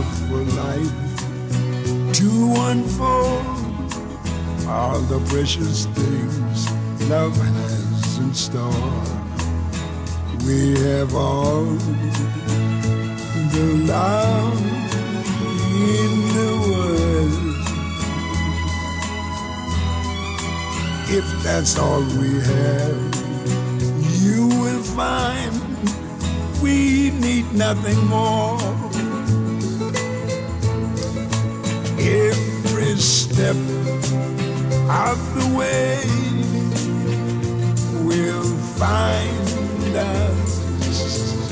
enough for life to unfold all the precious things love has in store. We have all the love in the world. If that's all we have, you will find we need nothing more. Every step of the way will find us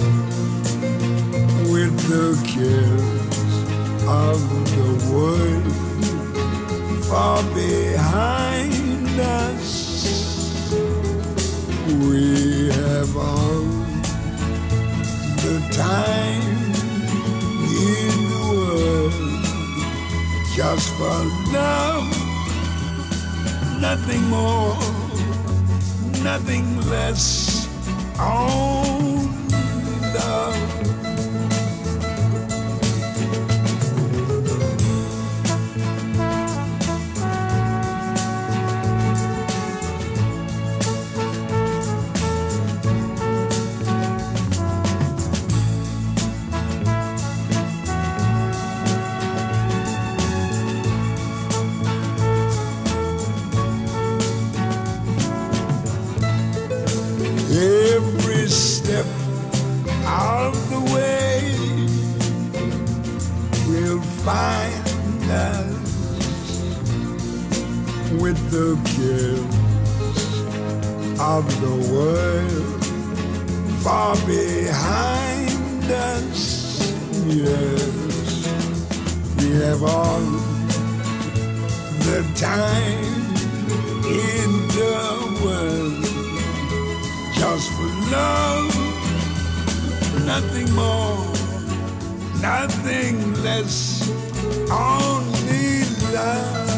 with the cares of the world far behind us. We have all the time in the world just for love, nothing more, nothing less, only love. Every step of the way will find us with the cares of the world far behind us. Yes, we have all the time in the world just for love, nothing more, nothing less, only love.